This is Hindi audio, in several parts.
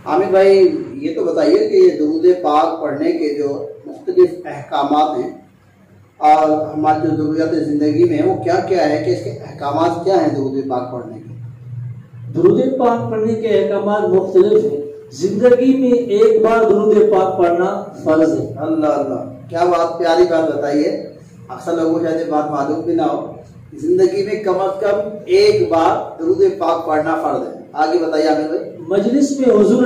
आमिर भाई, ये तो बताइए कि ये दुरूद पाक पढ़ने के जो मुख्तलिफ अहकामात हैं और हमारी जो ज़रूरियात ज़िंदगी में है वो क्या क्या है, कि इसके अहकामात क्या हैं दुरूद पाक पढ़ने के? दुरूद पाक पढ़ने के अहकामात मुख्तलिफ हैं। जिंदगी में एक बार दुरूद पाक पढ़ना फर्ज है। अल्लाह अल्लाह, क्या बात, प्यारी बात बताइए। अक्सर लोगों को शायद ये बात मालूम भी ना हो, जिंदगी में कम से कम एक बार दुरूद पाक पढ़ना फर्ज है। आगे बताइए आमिर भाई। मजलिस में हुजूर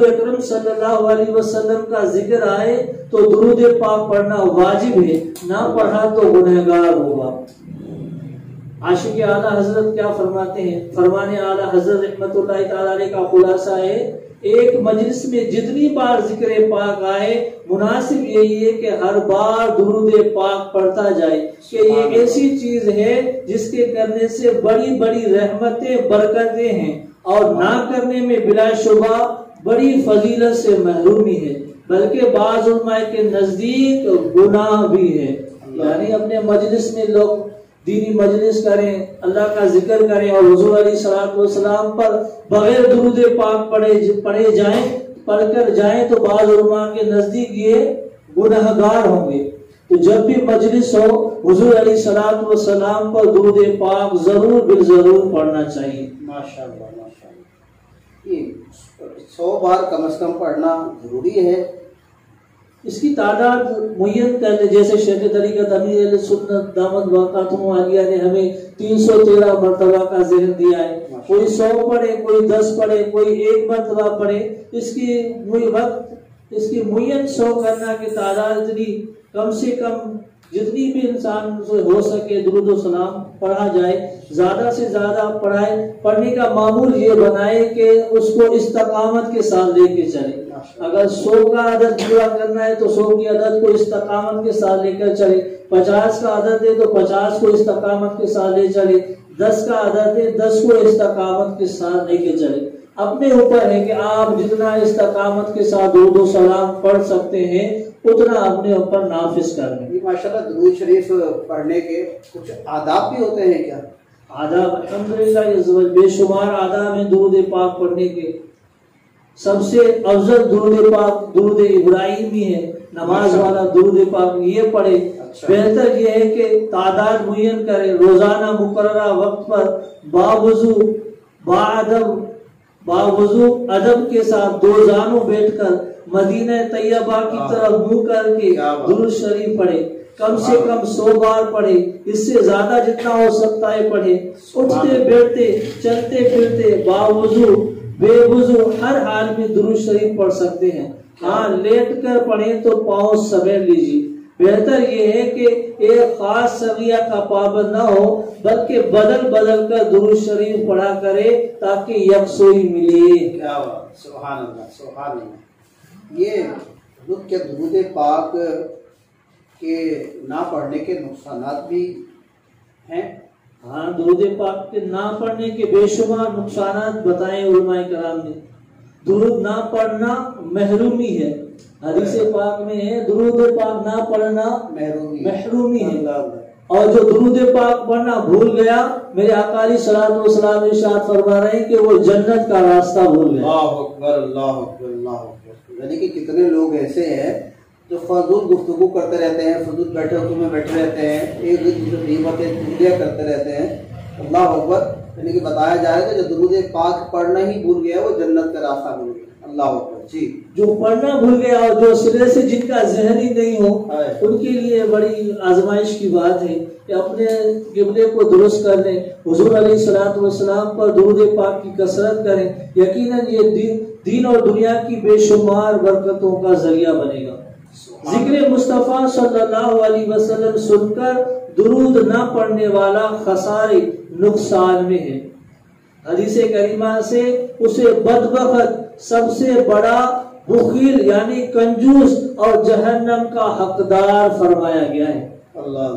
अकरम सल्लल्लाहु अलैहि वसल्लम का जिक्र आए तो दुरूद पाक पढ़ना वाजिब है, ना पढ़ा तो गुनहगार होगा। आशिक आला हजरत क्या फरमाते हैं? फरमाने आला हजरत रहमतुल्लाहि तआला अलैह का खुलासा है, एक मजलिस में जितनी बार जिक्र पाक आए मुनासिब यही है कि हर बार दुरूद पाक पढ़ता जाए, कि ये ऐसी चीज है जिसके करने से बड़ी बड़ी रहमतें बरकतें हैं और ना करने में बिलाशुबा बड़ी फजीलत से महरूमी है, बल्कि बाज़ उलमाए के नजदीक गुनाह भी है। यानी अपने मजलिस में लोग दीनी मजलिस करें, अल्लाह का जिक्र करें और हुजूर अलैहिस्सलातु वस्सलाम पर बगैर दुरूद पाक पढ़े जाएं, पढ़कर जाएं तो बाज़ उलमा के नजदीक ये गुनहगार होंगे। तो जब भी मजलिस हो हुजूर अलैहिस्सलातु वस्सलाम पर दुरूद पाक जरूर बिल जरूर पढ़ना चाहिए। माशाअल्लाह माशाअल्लाह। ये 100 बार कम से कम पढ़ना जरूरी है। इसकी तादाद मुय्यन करने, जैसे शेख तरीक़त अमीर सुन्नत दामद बरकातुहू आलिया ने हमें 313 मरतबा का ज़हन दिया है। कोई 100 पढ़े, कोई 10 पढ़े, कोई 1 मरतबा पढ़े। इसकी मुय्यन 100 करना की तादाद इतनी कम से कम जितनी भी इंसान से हो सके दुरूद सलाम पढ़ा जाए, ज्यादा से ज्यादा पढ़ाए। पढ़ने का मामूल ये बनाए कि उसको इस्तकामत के साथ लेके चले। अगर 100 का आदत पूरा करना है तो 100 की आदत को इस्तकामत के साथ लेकर चले। 50 का आदत है तो 50 को इस्तकामत के साथ ले चले। 10 का आदत है 10 को इस्तकामत के साथ लेके चले। अपने ऊपर है कि आप जितना इस्तकामत के साथ दुरूद सलाम पढ़ सकते हैं उतना अपने ऊपर नाफिज कर लें। माशाल्लाह, दुरूद शरीफ पढ़ने के कुछ आदाब भी होते हैं क्या? आदाब अल्हम्दुलिल्लाह बेशुमार आदाब हैं दुरूद पाक पढ़ने के। सबसे अफजल दुरूद पाक दुरूद इब्राहिमी है। नमाज वाला दुरूद पाक ये पढ़े। अच्छा। बेहतर ये है कि तादाद मुय्यन करे, रोजाना मुकर्ररा वक्त पर बावजू अदब के साथ 2 जानों बैठकर मदीना तैयबा की तरफ मुंह करके दुरूद शरीफ पढ़े। कम से कम 100 बार पढ़े, इससे ज्यादा जितना हो सकता है पढ़े। उठते बैठते चलते फिरते बावजू बेवजू हर हाल में दुरूद शरीफ पढ़ सकते हैं। हाँ, लेट कर पढ़े तो पाँव समेट लीजिए। बेहतर ये है कि एक खास सविया का पाबंद न हो, बल्कि बदल बदल कर दुरूद शरीफ पढ़ा करे ताकि यकसोई मिले। क्या बात, सुभान अल्लाह सुभान अल्लाह। ये दुरूद पाक के ना पढ़ने के नुकसानात भी हैं। हाँ, दुरूद पाक के ना पढ़ने के बेशुमार नुकसानात बताए उलमाए कराम ने। दुरूद ना पढ़ना महरूमी है। हदीस पाक में है दुरूद पाक ना पढ़ना महरूमी है। और जो दुरूद पाक पढ़ना भूल गया, मेरे आका अलैहिस्सलातु वस्सलाम इरशाद फरमा रहे हैं कि वो जन्नत का रास्ता भूल गया। अल्लाहु अकबर अल्लाहु अकबर अल्लाहु अकबर। यानी कि कितने लोग ऐसे हैं जो फजूल गुफ्तगू करते रहते हैं, फजूल बैठे हुए में बैठे रहते हैं, एक दूसरे की बातें चुगलियां करते रहते हैं। अल्लाहु अकबर। यानी कि बताया जाएगा जो दुरूद पाक पढ़ना ही भूल गया वो जन्नत का रास्ता भूल गया। अल्लाह अकबर जी। जो पढ़ना भूल गया और जो सिरे से जिनका ज़हन ही नहीं हो उनके लिए बड़ी आजमाइश की बात है कि अपने क़िबले को दुरुस्त कर लें, हुजूर अलैहिस्सलातु वस्सलाम पर दुरूद पाक की कसरत करें। यकीनन ये दीन और दुनिया की बेशुमार बरकतों का जरिया बनेगा। जिक्र मुस्तफ़ा सल्लल्लाहु अलैहि वसल्लम सुनकर दुरूद न पढ़ने वाला खसारे नुकसान में है। हदीसे करीमा से उसे बदबख्त, सबसे बड़ा बुखील यानी कंजूस और जहन्नम का हकदार फरमाया गया है। अल्लाह।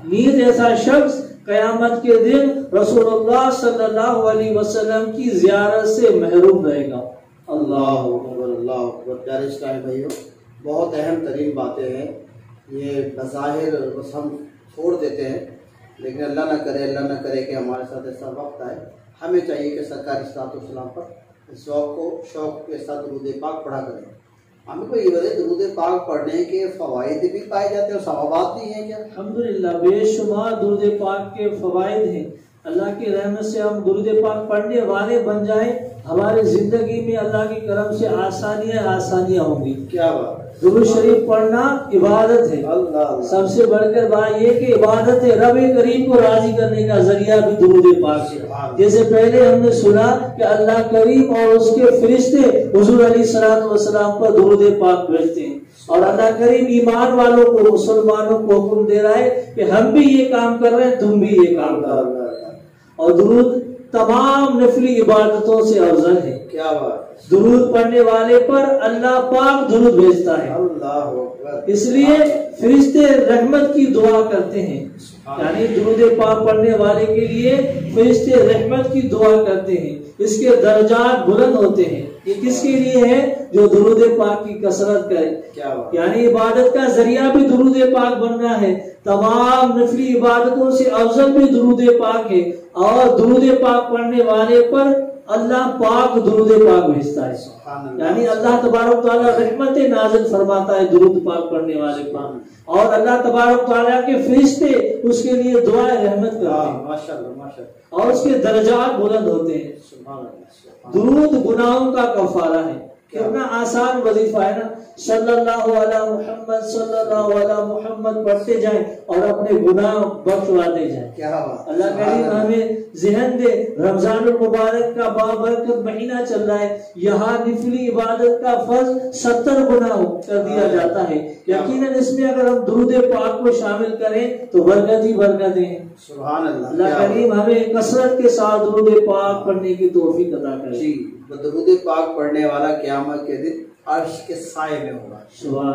नीज ऐसा शख्स कयामत के दिन रसूलुल्लाह सल्लल्लाहु अलैहि वसल्लम की ज़ियारत से महरूम रहेगा। अल्लाह अकबर अल्लाह अकबर। प्यारे इस्लामी भाइयों, बहुत अहम तरीन बातें हैं। ये बज़ाहिर बस हम छोड़ देते हैं, लेकिन अल्लाह न करे कि हमारे साथ ऐसा वक्त आए। हमें चाहिए कि सरकार इस्लाम पर शौक के साथ दुरूद पाक पढ़ा करें। हमें को ये बताइए, दुरूद पाक पढ़ने के फवाइद भी पाए जाते हैं और सवाबात भी हैं क्या? अल्हम्दुलिल्लाह, बेशुमार दुरूद पाक के फवाइद हैं। अल्लाह की रहमत से हम दुरूद पाक पढ़ने वाले बन जाएं, हमारे जिंदगी में अल्लाह के करम से आसानियां होंगी। क्या बात है। दुरूद शरीफ पढ़ना इबादत है। अल्लाह सबसे बढ़कर बात ये कि इबादत है, रब करीम को राजी करने का जरिया भी दुरूद पाक है। जैसे पहले हमने सुना कि अल्लाह करीम और उसके फरिश्ते हुजूर अलैहिस्सलातु वस्सलाम पर दुरूद पाक भेजते हैं, और अल्लाह करीम ईमान वालों को, मुसलमानों को हुक्म दे रहा है कि हम भी ये काम कर रहे हैं, तुम भी ये काम करो। और दुरूद तमाम नफली इबादतों से अफजल है। क्या बात। दुरूद पढ़ने वाले पर अल्लाह पाक दुरूद भेजता है। अल्लाह, इसलिए फरिश्ते रहमत की दुआ करते हैं, यानी दुरूद पाक पढ़ने वाले के लिए फरिश्ते रहमत की दुआ करते हैं, इसके दर्जात बुलंद होते हैं। ये किसके लिए है? जो दुरूद पाक की कसरत करे, यानी इबादत का जरिया भी दुरूद पाक बनना है। तमाम नफली इबादतों से अफजल भी दुरूद पाक है, और दुरूद पाक पढ़ने वाले पर अल्लाह पाक दुरूद पाक भेजता है, यानी अल्लाह तबारक तआला रहमत नाज़िल फरमाता है दुरूद पाक पढ़ने वाले पर, और अल्लाह तबारक तआला के फरिश्ते उसके लिए दुआ रहमत करते हैं, माशाअल्लाह, और उसके दर्जात बुलंद होते हैं। दुरूद गुनाहों का कफारा है। कितना आसान वजीफा है ना, सल्लल्लाहु अला मुहम्मद सल्लल्लाहु अला मुहम्मद पढ़ते जाएं और अपने गुनाह बख्शवाते जाएं। क्या बात। अल्लाह करीम हमें ज़हन दे। रमजानुल मुबारक का बाबरकत महीना चल रहा है, यहाँ निफली इबादत का फर्ज 70 गुना कर दिया जाता है। यकीनन इसमें अगर हम दुरूद पाक को शामिल करें तो बरकत ही बरकत है। सुभान अल्लाह। अल्लाह करीम हमें कसरत के साथ दुरूद पाक पढ़ने की तौफीक अता करे। दुरूद पाक पढ़ने वाला क़यामत के दिन अर्श के साए में होगा।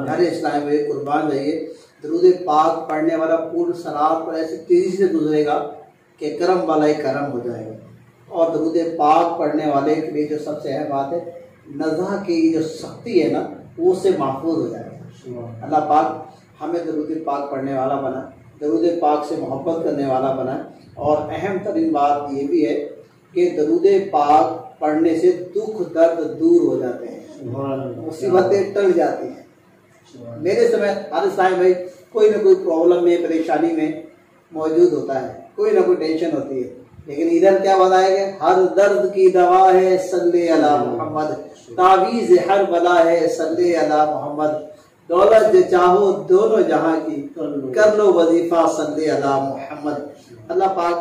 हर इस्लाम में कुर्बान जाइए, दुरूद पाक पढ़ने वाला पूर्ण सरात पर ऐसे तेजी से गुजरेगा कि करम वाला ही करम हो जाएगा। और दुरूद पाक पढ़ने वाले के लिए जो सबसे अहम बात है, नज़ा की जो सख्ती है ना, वो उससे महफूज हो जाएगा। अल्लाह पाक हमें दुरूद पाक पढ़ने वाला बना, दुरूद पाक से मोहब्बत करने वाला बना। और अहम तरीन बात ये भी है कि दुरूद पाक पढ़ने से दुख दर्द दूर हो जाते हैं, मुसीबतें टल जाती हैं। मेरे समय हर इस्लाम भाई कोई ना कोई प्रॉब्लम में, परेशानी में मौजूद होता है, कोई ना कोई टेंशन होती है, लेकिन इधर क्या बताया गया? हर दर्द की दवा है सल्ले अला मोहम्मद, तावीज़ हर बला है सल्ले अला मोहम्मद, दौलत जो चाहो दोनों जहां की कर लो वजीफा सल्ले अला मोहम्मद। अल्लाह पाक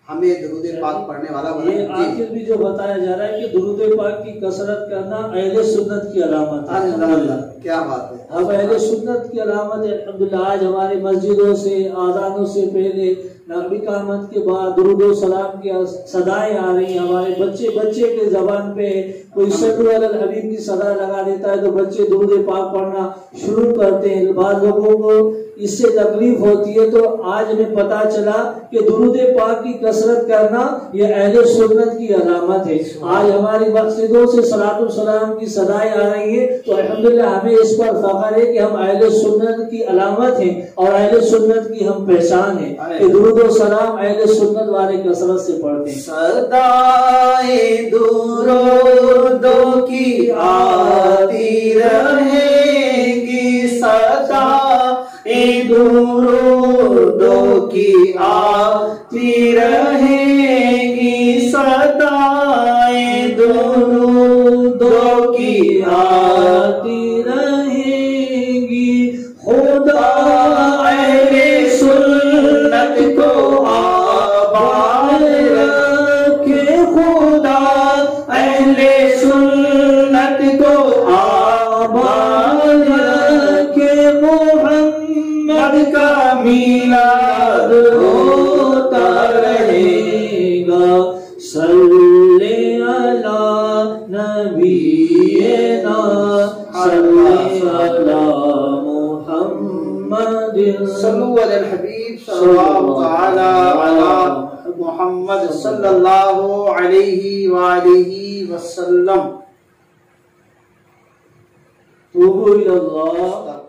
हमें दुरूद पाक पढ़ने वाला बना। ये आखिर भी जो बताया जा रहा है कि दुरूद पाक की कसरत करना अहले सुन्नत की अलामत है। अल्हम्दुलिल्लाह, क्या बात है। अब अहले सुन्नत की अलामत है अल्हम्दुलिल्लाह। आज हमारी मस्जिदों से आज़ानों से पहले नबी का आमद के बाद दुरूद व सलाम की सदाएं आ रही हैं। हमारे बच्चे के जबान पे कोई सल्लल्लाहु अलैहि हबीब की सदा लगा देता है तो बच्चे दुरूद पाक पढ़ना शुरू करते हैं। बाद लोगों को इससे तकलीफ होती है, तो आज हमें पता चला कि दुरूद पाक की कसरत करना ये अहले सुन्नत की अलामत है। आज हमारी मस्जिदों से सलातो सलाम की सदाएं आ रही है, तो अल्हम्दुलिल्लाह हमें इस पर फख्र है कि हम अहले सुन्नत की अलामत है और अहले सुन्नत की हम पहचान है कि दुरूद व सलाम अहले सुन्नत वाले कसरत से पढ़ते हैं। सदाएं दुरूदों की आती रहेंगी, सदाएं दुरूदों की आती रहेंगी, सदाएं दुरूदों की आती रहेंगी। खुदा अहले सुन्नत को आबाद रखे, खुदा अहले सुन्नत को आबाद रखे। मोहम्मद का मीलाद होता रहेगा, सल्ले अला नबीना सल्ले अला मुहम्मद सल्लल्लाहु अलैहि हबीब सल्लल्लाहु तआला अला मुहम्मद सल्लल्लाहु अलैहि वालिहि वसल्लम। तूबू इलल्लाह।